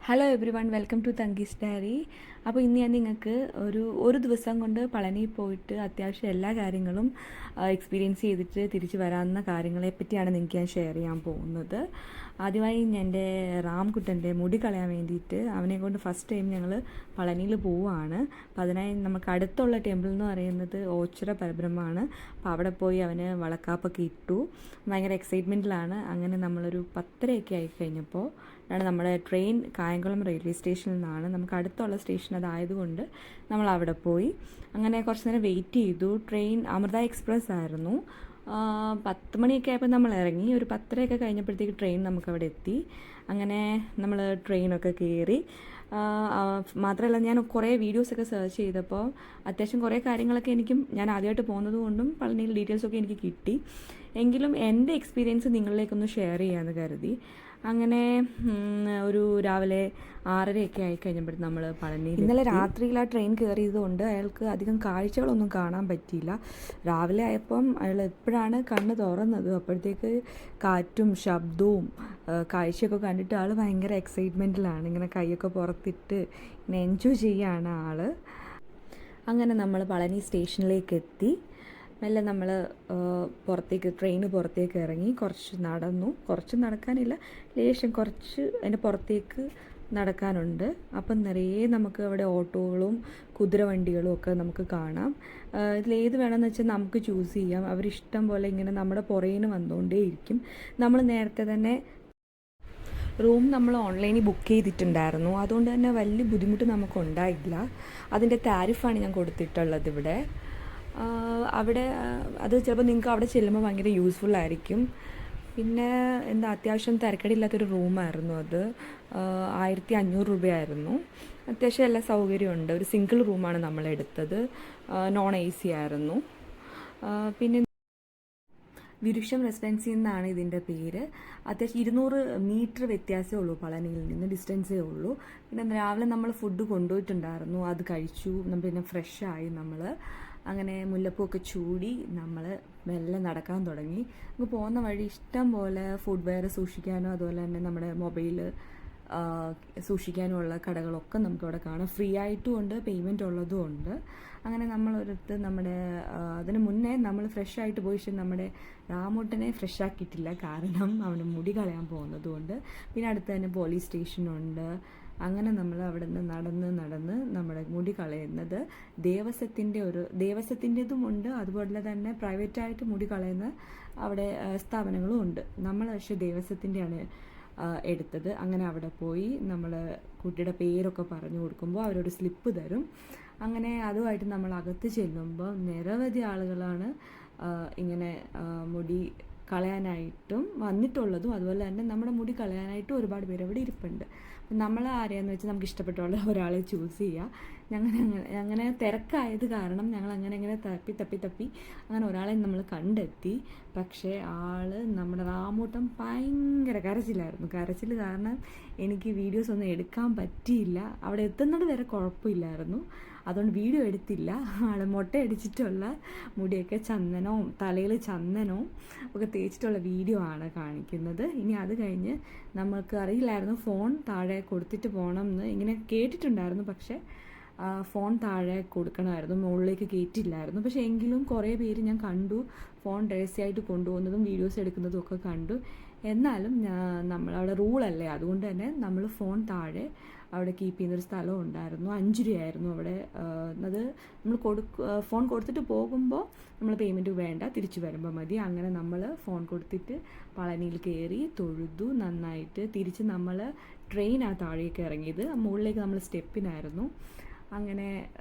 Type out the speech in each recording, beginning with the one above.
Hello everyone, welcome to തങ്കീസ് diary. അപ്പോൾ ഇന്ന് ഞാൻ നിങ്ങൾക്ക് ഒരു ദിവസം കൊണ്ട് പളനി പോയിട്ട് അത്യാവശ്യം എല്ലാ കാര്യങ്ങളും എക്സ്പീരിയൻസ് ചെയ്തിട്ട് തിരിച്ച് വരാവുന്ന കാര്യങ്ങളെ പറ്റിയാണ് നിങ്ങൾക്ക് ഞാൻ ഷെയർ ചെയ്യാൻ പോകുന്നത്. ആദ്യമായി എൻ്റെ റാംകുട്ടൻ്റെ മുടി കളയാൻ വേണ്ടിയിട്ട് അവനെ കൊണ്ട് ഫസ്റ്റ് ടൈം ഞങ്ങൾ പളനിയിൽ പോവുകയാണ്. അപ്പോൾ അതിനായി നമുക്ക് അടുത്തുള്ള ടെമ്പിൾ എന്ന് പറയുന്നത് ഓച്ചിറ പരബ്രഹ്മമാണ്. അപ്പോൾ അവിടെ പോയി അവന് വളക്കാപ്പൊക്കെ ഇട്ടു. ഭയങ്കര എക്സൈറ്റ്മെൻറ്റിലാണ്. അങ്ങനെ നമ്മളൊരു 10:30 ആയി കഴിഞ്ഞപ്പോൾ ആണ് നമ്മുടെ ട്രെയിൻ കായംകുളം റെയിൽവേ സ്റ്റേഷനിൽ നിന്നാണ്. നമുക്ക് അടുത്തുള്ള സ്റ്റേഷൻ അതായതുകൊണ്ട് നമ്മൾ അവിടെ പോയി. അങ്ങനെ കുറച്ച് നേരം വെയിറ്റ് ചെയ്തു. ട്രെയിൻ അമൃത എക്സ്പ്രസ് ആയിരുന്നു. 10 മണിയൊക്കെ ആയപ്പോൾ നമ്മൾ ഇറങ്ങി. ഒരു 10:30 കഴിഞ്ഞപ്പോഴത്തേക്ക് ട്രെയിൻ നമുക്കവിടെ എത്തി. അങ്ങനെ നമ്മൾ ട്രെയിനൊക്കെ കയറി. മാത്രമല്ല, ഞാൻ കുറേ വീഡിയോസൊക്കെ സെർച്ച് ചെയ്തപ്പോൾ അത്യാവശ്യം കുറേ കാര്യങ്ങളൊക്കെ ഞാൻ ആദ്യമായിട്ട് പോകുന്നത് കൊണ്ടും പളനിയിൽ ഡീറ്റെയിൽസൊക്കെ എനിക്ക് കിട്ടി. എങ്കിലും എൻ്റെ എക്സ്പീരിയൻസ് നിങ്ങളിലേക്കൊന്ന് ഷെയർ ചെയ്യാമെന്ന് കരുതി. അങ്ങനെ ഒരു രാവിലെ 6:30 ആയി കഴിഞ്ഞപ്പോൾ നമ്മൾ പളനിയിൽ. ഇന്നലെ രാത്രിയിൽ ആ ട്രെയിൻ കയറിയത് കൊണ്ട് അയാൾക്ക് അധികം കാഴ്ചകളൊന്നും കാണാൻ പറ്റിയില്ല. രാവിലെ ആയപ്പം അയാൾ എപ്പോഴാണ് കണ്ണ് തുറന്നത് അപ്പോഴത്തേക്ക് കാറ്റും ശബ്ദവും കാഴ്ചയൊക്കെ കണ്ടിട്ട് ആൾ ഭയങ്കര എക്സൈറ്റ്മെൻറ്റിലാണ്. ഇങ്ങനെ കൈയൊക്കെ പുറത്തിട്ട് ഇങ്ങനെ എൻജോയ് ചെയ്യുകയാണ് ആൾ. അങ്ങനെ നമ്മൾ പളനി സ്റ്റേഷനിലേക്ക് എത്തി. മെല്ലെ നമ്മൾ ട്രെയിന് പുറത്തേക്ക് ഇറങ്ങി. കുറച്ച് നടക്കാനില്ല, ലേശം കുറച്ച് അതിൻ്റെ പുറത്തേക്ക് നടക്കാനുണ്ട്. അപ്പം നിറയെ നമുക്ക് അവിടെ ഓട്ടോകളും കുതിരവണ്ടികളും ഒക്കെ നമുക്ക് കാണാം. ഇതിലേത് വേണമെന്ന് വെച്ചാൽ നമുക്ക് ചൂസ് ചെയ്യാം. അവരിഷ്ടം പോലെ ഇങ്ങനെ നമ്മുടെ പുറകിന് വന്നുകൊണ്ടേയിരിക്കും. നമ്മൾ നേരത്തെ തന്നെ റൂം നമ്മൾ ഓൺലൈനിൽ ബുക്ക് ചെയ്തിട്ടുണ്ടായിരുന്നു. അതുകൊണ്ട് തന്നെ വലിയ ബുദ്ധിമുട്ട് നമുക്കുണ്ടായില്ല. അതിൻ്റെ താരിഫാണ് ഞാൻ കൊടുത്തിട്ടുള്ളത് ഇവിടെ. അവിടെ അത് ചിലപ്പോൾ നിങ്ങൾക്ക് അവിടെ ചെല്ലുമ്പോൾ ഭയങ്കര യൂസ്ഫുൾ ആയിരിക്കും. പിന്നെ അത്യാവശ്യം തിരക്കടില്ലാത്തൊരു റൂമായിരുന്നു അത്. 1500 രൂപയായിരുന്നു. അത്യാവശ്യം എല്ലാ സൗകര്യമുണ്ട്. ഒരു സിംഗിൾ റൂമാണ് നമ്മളെടുത്തത്. നോൺ AC ആയിരുന്നു. പിന്നെ വിരുഷം റെസിഡൻസി എന്നാണ് ഇതിൻ്റെ പേര്. അത്യാവശ്യം 200 മീറ്റർ വ്യത്യാസമേ ഉള്ളൂ പളനിയിൽ നിന്ന്, ഡിസ്റ്റൻസേ ഉള്ളൂ. പിന്നെ രാവിലെ നമ്മൾ ഫുഡ് കൊണ്ടുപോയിട്ടുണ്ടായിരുന്നു, അത് കഴിച്ചു. പിന്നെ ഫ്രഷായി നമ്മൾ. അങ്ങനെ മുല്ലപ്പൂവൊക്കെ ചൂടി നമ്മൾ മെല്ലെ നടക്കാൻ തുടങ്ങി. നമുക്ക് പോകുന്ന വഴി ഇഷ്ടം പോലെ ഫുഡ് വെയർ സൂക്ഷിക്കാനോ അതുപോലെ തന്നെ നമ്മുടെ മൊബൈൽ സൂക്ഷിക്കാനുമുള്ള കടകളൊക്കെ നമുക്കവിടെ കാണാം. ഫ്രീ ആയിട്ടും ഉണ്ട്, പേയ്മെൻറ്റ് ഉള്ളതും ഉണ്ട്. അങ്ങനെ നമ്മളൊരിടത്ത് അതിന് മുന്നേ നമ്മൾ ഫ്രഷായിട്ട് പോയി. നമ്മുടെ രാമൂട്ടനെ ഫ്രഷ് ആക്കിയിട്ടില്ല, കാരണം അവന് മുടി കളയാൻ പോകുന്നത് കൊണ്ട്. പിന്നെ അടുത്ത് തന്നെ പോലീസ് സ്റ്റേഷനുണ്ട്. അങ്ങനെ നമ്മൾ അവിടെ നിന്ന് നടന്ന് നമ്മുടെ മുടി കളയുന്നത് ദേവസ്വത്തിൻ്റെതുമുണ്ട്, അതുപോലെ തന്നെ പ്രൈവറ്റായിട്ട് മുടി കളയുന്ന അവിടെ സ്ഥാപനങ്ങളും ഉണ്ട്. നമ്മൾ പക്ഷേ ദേവസ്വത്തിൻ്റെയാണ് എടുത്തത്. അങ്ങനെ അവിടെ പോയി നമ്മൾ കുട്ടിയുടെ പേരൊക്കെ പറഞ്ഞു കൊടുക്കുമ്പോൾ അവരൊരു സ്ലിപ്പ് തരും. അങ്ങനെ അതുമായിട്ട് നമ്മൾ അകത്ത് ചെല്ലുമ്പോൾ നിരവധി ആളുകളാണ് ഇങ്ങനെ മുടി കളയാനായിട്ടും വന്നിട്ടുള്ളതും. അതുപോലെ തന്നെ നമ്മുടെ മുടി കളയാനായിട്ടും ഒരുപാട് പേര് അവിടെ ഇരിപ്പുണ്ട്. നമ്മൾ ആരെയാന്ന് വെച്ചാൽ നമുക്ക് ഇഷ്ടപ്പെട്ടുള്ള ഒരാളെ ചൂസ് ചെയ്യുക. അങ്ങനെ തിരക്കായത് കാരണം ഞങ്ങൾ അങ്ങനെ തപ്പി അങ്ങനെ ഒരാളെ നമ്മൾ കണ്ടെത്തി. പക്ഷേ നമ്മുടെ റാമൂട്ടൻ ഭയങ്കര കരച്ചിൽ കാരണം എനിക്ക് വീഡിയോസ് ഒന്നും എടുക്കാൻ പറ്റിയില്ല. അവിടെ എത്തുന്നത് വരെ കുഴപ്പമില്ലായിരുന്നു, അതുകൊണ്ട് വീഡിയോ എടുത്തില്ല. മൊട്ടയടിച്ചിട്ടുള്ള മുടിയൊക്കെ ചന്ദനവും തലയിൽ ചന്ദനവും ഒക്കെ തേച്ചിട്ടുള്ള വീഡിയോ ആണ് കാണിക്കുന്നത്. ഇനി അത് കഴിഞ്ഞ് നമുക്ക് അറിയില്ലായിരുന്നു ഫോൺ താഴെ കൊടുത്തിട്ട് പോകണം എന്ന്. ഇങ്ങനെ കേട്ടിട്ടുണ്ടായിരുന്നു, പക്ഷേ ഫോൺ താഴെ കൊടുക്കണമായിരുന്നു, മുകളിലേക്ക് കയറ്റില്ലായിരുന്നു. പക്ഷേ എങ്കിലും കുറേ പേര് ഞാൻ കണ്ടു ഫോൺ രഹസ്യമായിട്ട് കൊണ്ടുപോകുന്നതും വീഡിയോസ് എടുക്കുന്നതും ഒക്കെ കണ്ടു. എന്നാലും നമ്മളവിടെ റൂളല്ലേ, അതുകൊണ്ട് തന്നെ നമ്മൾ ഫോൺ താഴെ അവിടെ കീപ്പ് ചെയ്യുന്നൊരു സ്ഥലം ഉണ്ടായിരുന്നു. 5 രൂപയായിരുന്നു അവിടെ. അത് നമ്മൾ ഫോൺ കൊടുത്തിട്ട് പോകുമ്പോൾ നമ്മൾ പേയ്മെൻറ്റ് വേണ്ട, തിരിച്ചു വരുമ്പോൾ മതി. അങ്ങനെ നമ്മൾ ഫോൺ കൊടുത്തിട്ട് പളനിയിൽ കയറി തൊഴുതു നന്നായിട്ട്. തിരിച്ച് നമ്മൾ ട്രെയിനാണ് താഴേക്ക് ഇറങ്ങിയത്. മുകളിലേക്ക് നമ്മൾ സ്റ്റെപ്പിനായിരുന്നു. അങ്ങനെ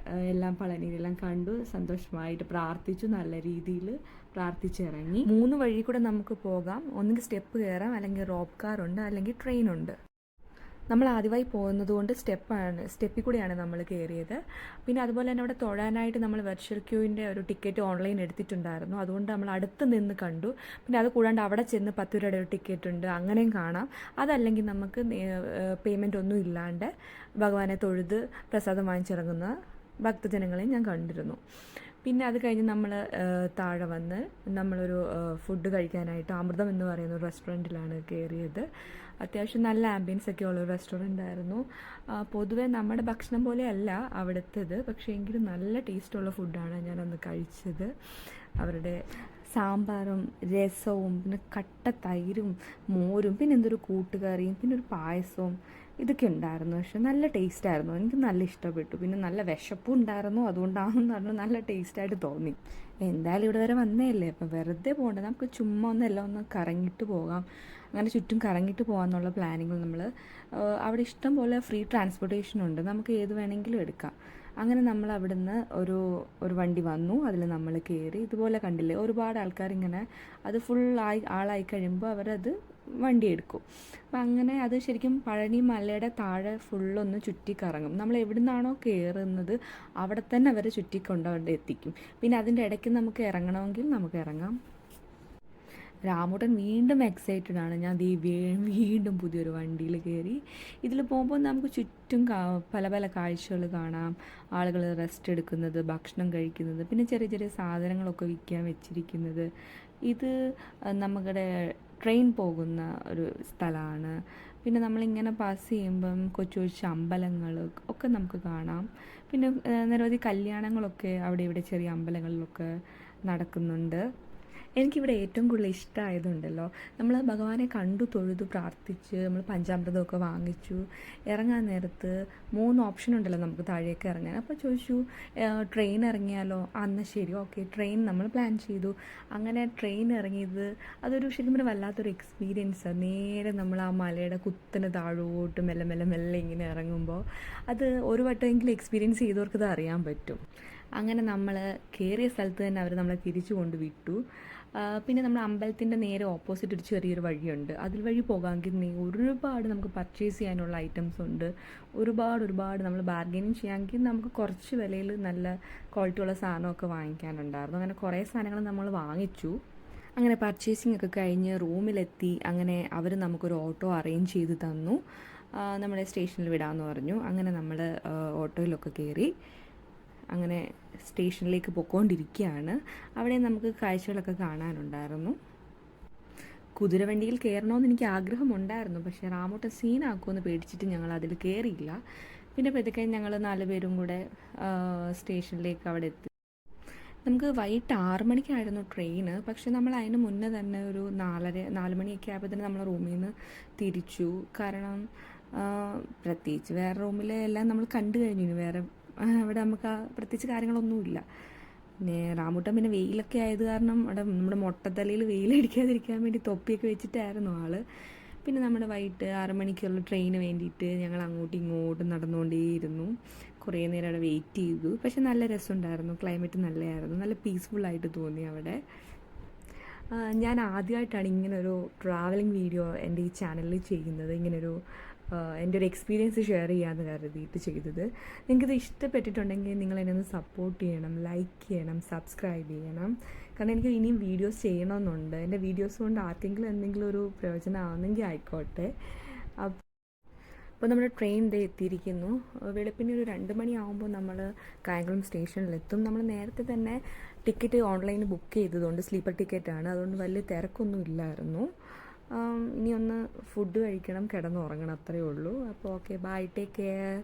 എല്ലാം പളനിയിലെല്ലാം കണ്ടു, സന്തോഷമായിട്ട് പ്രാർത്ഥിച്ചു. നല്ല രീതിയിൽ പ്രാർത്ഥിച്ചിറങ്ങി. 3 വഴി കൂടെ നമുക്ക് പോകാം. ഒന്നുകിൽ സ്റ്റെപ്പ് കയറാം, അല്ലെങ്കിൽ റോപ്പ് കാറുണ്ട്, അല്ലെങ്കിൽ ട്രെയിനുണ്ട്. നമ്മൾ ആദ്യമായി പോകുന്നത് കൊണ്ട് സ്റ്റെപ്പിൽ കൂടെയാണ് നമ്മൾ കയറിയത്. പിന്നെ അതുപോലെ തന്നെ അവിടെ തൊഴാനായിട്ട് നമ്മൾ വെർച്വൽ ക്യൂവിൻ്റെ ഒരു ടിക്കറ്റ് ഓൺലൈൻ എടുത്തിട്ടുണ്ടായിരുന്നു, അതുകൊണ്ട് നമ്മൾ അടുത്ത് നിന്ന് കണ്ടു. പിന്നെ അത് കൂടാണ്ട് അവിടെ ചെന്ന് 10 രൂപയുടെ ഒരു ടിക്കറ്റ് ഉണ്ട്, അങ്ങനെയും കാണാം. അതല്ലെങ്കിൽ നമുക്ക് പേയ്മെൻ്റ് ഒന്നും ഇല്ലാണ്ട് ഭഗവാനെ തൊഴുത് പ്രസാദം വാങ്ങിച്ചിറങ്ങുന്ന ഭക്തജനങ്ങളെയും ഞാൻ കണ്ടിരുന്നു. പിന്നെ അത് കഴിഞ്ഞ് നമ്മൾ താഴെ വന്ന് നമ്മളൊരു ഫുഡ് കഴിക്കാനായിട്ട് അമൃതം എന്ന് പറയുന്ന ഒരു റെസ്റ്റോറൻറ്റിലാണ് കയറിയത്. അത്യാവശ്യം നല്ല ആംബിയൻസ് ഒക്കെ ഉള്ള ഒരു റെസ്റ്റോറൻ്റ് ആയിരുന്നു. പൊതുവേ നമ്മുടെ ഭക്ഷണം പോലെയല്ല അവിടുത്തേത്, പക്ഷേ എങ്കിലും നല്ല ടേസ്റ്റുള്ള ഫുഡാണ് ഞാനന്ന് കഴിച്ചത്. അവരുടെ സാമ്പാറും രസവും പിന്നെ കട്ട തൈരും മോരും പിന്നെ എന്തൊരു കൂട്ടുകറിയും പിന്നെ ഒരു പായസവും ഇതൊക്കെ ഉണ്ടായിരുന്നു. പക്ഷെ നല്ല ടേസ്റ്റായിരുന്നു, എനിക്ക് നല്ല ഇഷ്ടപ്പെട്ടു. പിന്നെ നല്ല വിശപ്പും ഉണ്ടായിരുന്നു, അതുകൊണ്ടാണെന്ന് പറഞ്ഞു നല്ല ടേസ്റ്റായിട്ട് തോന്നി. എന്തായാലും ഇവിടെ വരെ വന്നതല്ലേ, അപ്പം വെറുതെ പോകണ്ട, നമുക്ക് ചുമ്മാ എല്ലാം ഒന്ന് കറങ്ങിയിട്ട് പോകാം. അങ്ങനെ ചുറ്റും കറങ്ങിയിട്ട് പോകാമെന്നുള്ള പ്ലാനിങ്ങിൽ നമ്മൾ അവിടെ ഇഷ്ടം പോലെ ഫ്രീ ട്രാൻസ്പോർട്ടേഷൻ ഉണ്ട്, നമുക്ക് ഏത് വേണമെങ്കിലും എടുക്കാം. അങ്ങനെ നമ്മൾ അവിടുന്ന് ഒരു വണ്ടി വന്നു, അതിൽ നമ്മൾ കയറി. ഇതുപോലെ കണ്ടില്ലേ, ഒരുപാട് ആൾക്കാരിങ്ങനെ അത് ആളായി കഴിയുമ്പോൾ അവരത് വണ്ടി എടുക്കും. അപ്പം അങ്ങനെ അത് ശരിക്കും പഴനി മലയുടെ താഴെ ഫുള്ളൊന്ന് ചുറ്റിക്കറങ്ങും. നമ്മൾ എവിടെ നിന്നാണോ കയറുന്നത് അവിടെ തന്നെ അവർ ചുറ്റിക്കൊണ്ട് അവിടെ എത്തിക്കും. പിന്നെ അതിൻ്റെ ഇടയ്ക്ക് നമുക്ക് ഇറങ്ങണമെങ്കിൽ നമുക്ക് ഇറങ്ങാം. രാമൂട്ടൻ വീണ്ടും എക്സൈറ്റഡ് ആണ്. ഞാൻ വീണ്ടും പുതിയൊരു വണ്ടിയിൽ കയറി. ഇതിൽ പോകുമ്പോൾ നമുക്ക് ചുറ്റും പല പല കാഴ്ചകൾ കാണാം. ആളുകൾ റെസ്റ്റ് എടുക്കുന്നത്, ഭക്ഷണം കഴിക്കുന്നത്, പിന്നെ ചെറിയ ചെറിയ സാധനങ്ങളൊക്കെ വിൽക്കാൻ വെച്ചിരിക്കുന്നത്. ഇത് നമ്മുടെ ട്രെയിൻ പോകുന്ന ഒരു സ്ഥലമാണ്. പിന്നെ നമ്മളിങ്ങനെ പാസ് ചെയ്യുമ്പം കൊച്ചു കൊച്ചു അമ്പലങ്ങൾ ഒക്കെ നമുക്ക് കാണാം. പിന്നെ നിരവധി കല്യാണങ്ങളൊക്കെ അവിടെ ഇവിടെ ചെറിയ അമ്പലങ്ങളിലൊക്കെ നടക്കുന്നുണ്ട്. എനിക്കിവിടെ ഏറ്റവും കൂടുതൽ ഇഷ്ടമായതുണ്ടല്ലോ, നമ്മൾ ഭഗവാനെ കണ്ടു തൊഴുതു പ്രാർത്ഥിച്ച് നമ്മൾ പഞ്ചാമൃതമൊക്കെ വാങ്ങിച്ചു. ഇറങ്ങാൻ നേരത്ത് 3 ഓപ്ഷൻ ഉണ്ടല്ലോ നമുക്ക് താഴേക്ക് ഇറങ്ങാൻ. അപ്പോൾ ചോദിച്ചു ട്രെയിൻ ഇറങ്ങിയാലോ? അന്ന് ശരി, ഓക്കെ, ട്രെയിൻ നമ്മൾ പ്ലാൻ ചെയ്തു. അങ്ങനെ ട്രെയിൻ ഇറങ്ങിയത് അതൊരു ശരിക്കും ഒരു വല്ലാത്തൊരു എക്സ്പീരിയൻസ്. നേരെ നമ്മൾ ആ മലയുടെ കുത്തനെ താഴോട്ട് മെല്ലെ മെല്ലെ മെല്ലെ ഇങ്ങനെ ഇറങ്ങുമ്പോൾ അത് ഒരു വട്ടമെങ്കിലും എക്സ്പീരിയൻസ് ചെയ്തവർക്കത് അറിയാൻ പറ്റും. അങ്ങനെ നമ്മൾ കയറിയ സ്ഥലത്ത് തന്നെ അവർ നമ്മളെ തിരിച്ചു കൊണ്ട് വിട്ടു. പിന്നെ നമ്മൾ അമ്പലത്തിൻ്റെ നേരെ ഓപ്പോസിറ്റ് ഒരു ചെറിയൊരു വഴിയുണ്ട്, അതിൽ വഴി പോകാമെങ്കിൽ ഒരുപാട് നമുക്ക് പർച്ചേസ് ചെയ്യാനുള്ള ഐറ്റംസ് ഉണ്ട്. ഒരുപാട് നമ്മൾ ബാർഗൈനിങ് ചെയ്യാമെങ്കിൽ നമുക്ക് കുറച്ച് വിലയിൽ നല്ല ക്വാളിറ്റി ഉള്ള സാധനമൊക്കെ വാങ്ങിക്കാനുണ്ടായിരുന്നു. അങ്ങനെ കുറേ സാധനങ്ങൾ നമ്മൾ വാങ്ങിച്ചു. അങ്ങനെ പർച്ചേസിംഗ് ഒക്കെ കഴിഞ്ഞ് റൂമിലെത്തി. അങ്ങനെ അവർ നമുക്കൊരു ഓട്ടോ അറേഞ്ച് ചെയ്ത് തന്നു, നമ്മളെ സ്റ്റേഷനിൽ വിടാമെന്ന് പറഞ്ഞു. അങ്ങനെ നമ്മൾ ഓട്ടോയിലൊക്കെ കയറി അങ്ങനെ സ്റ്റേഷനിലേക്ക് പോയിക്കൊണ്ടിരിക്കുകയാണ്. അവിടെ നമുക്ക് കാഴ്ചകളൊക്കെ കാണാനുണ്ടായിരുന്നു. കുതിരവണ്ടിയിൽ കയറണമെന്ന് എനിക്ക് ആഗ്രഹമുണ്ടായിരുന്നു, പക്ഷേ റാമൂട്ടൻ സീനാക്കുമെന്ന് പേടിച്ചിട്ട് ഞങ്ങൾ അതിൽ കയറിയില്ല. പിന്നെ പതുക്കെ ഞങ്ങൾ 4 പേരും കൂടെ സ്റ്റേഷനിലേക്ക് അവിടെ എത്തി. നമുക്ക് വൈകിട്ട് 6 മണിക്കായിരുന്നു ട്രെയിന്, പക്ഷെ നമ്മൾ അതിന് മുന്നേ തന്നെ ഒരു 4 മണിയൊക്കെ ആയപ്പോൾ തന്നെ നമ്മൾ റൂമിൽ നിന്ന് തിരിച്ചു. കാരണം പ്രത്യേകിച്ച് വേറെ റൂമിലെല്ലാം നമ്മൾ കണ്ടു കഴിഞ്ഞു. വേറെ അവിടെ നമുക്ക് പ്രത്യേകിച്ച് കാര്യങ്ങളൊന്നുമില്ല. പിന്നെ റാമൂട്ടൻ പിന്നെ വെയിലൊക്കെ ആയത് കാരണം അവിടെ നമ്മുടെ മൊട്ടത്തലയിൽ വെയിലടിക്കാതിരിക്കാൻ വേണ്ടി തൊപ്പിയൊക്കെ വെച്ചിട്ടായിരുന്നു ആൾ. പിന്നെ നമ്മുടെ വൈകിട്ട് 6 മണിക്കുള്ള ട്രെയിന് വേണ്ടിയിട്ട് ഞങ്ങൾ അങ്ങോട്ടും ഇങ്ങോട്ടും നടന്നുകൊണ്ടേയിരുന്നു. കുറേ നേരം അവിടെ വെയിറ്റ് ചെയ്തു. പക്ഷെ നല്ല രസമുണ്ടായിരുന്നു, ക്ലൈമറ്റ് നല്ലതായിരുന്നു, നല്ല പീസ്ഫുള്ളായിട്ട് തോന്നി അവിടെ. ഞാൻ ആദ്യമായിട്ടാണ് ഇങ്ങനൊരു ട്രാവലിംഗ് വീഡിയോ എൻ്റെ ഈ ചാനലിൽ ചെയ്യുന്നത്. ഇങ്ങനൊരു എൻ്റെ ഒരു എക്സ്പീരിയൻസ് ഷെയർ ചെയ്യാമെന്ന് കരുതിയിട്ട് ചെയ്തത്. നിങ്ങൾക്കിത് ഇഷ്ടപ്പെട്ടിട്ടുണ്ടെങ്കിൽ നിങ്ങൾ എന്നെ ഒന്ന് സപ്പോർട്ട് ചെയ്യണം, ലൈക്ക് ചെയ്യണം, സബ്സ്ക്രൈബ് ചെയ്യണം. കാരണം എനിക്ക് ഇനിയും വീഡിയോസ് ചെയ്യണമെന്നുണ്ട്. എൻ്റെ വീഡിയോസ് കൊണ്ട് ആർക്കെങ്കിലും എന്തെങ്കിലും ഒരു പ്രയോജനം ആവുന്നെങ്കിൽ ആയിക്കോട്ടെ. അപ്പോൾ നമ്മുടെ ട്രെയിൻ എത്തിയിരിക്കുന്നു. വെളുപ്പിന് ഒരു 2 മണിയാകുമ്പോൾ നമ്മൾ കായംകുളം സ്റ്റേഷനിലെത്തും. നമ്മൾ നേരത്തെ തന്നെ ടിക്കറ്റ് ഓൺലൈനിൽ ബുക്ക് ചെയ്തതുകൊണ്ട് സ്ലീപ്പർ ടിക്കറ്റാണ്, അതുകൊണ്ട് വലിയ തിരക്കൊന്നും ഇല്ലായിരുന്നു. ഇനി ഒന്ന് ഫുഡ് കഴിക്കണം, കിടന്നുറങ്ങണം, അത്രയേ ഉള്ളൂ. അപ്പോൾ ഓക്കെ, ബൈ, ടേക്ക് കെയർ.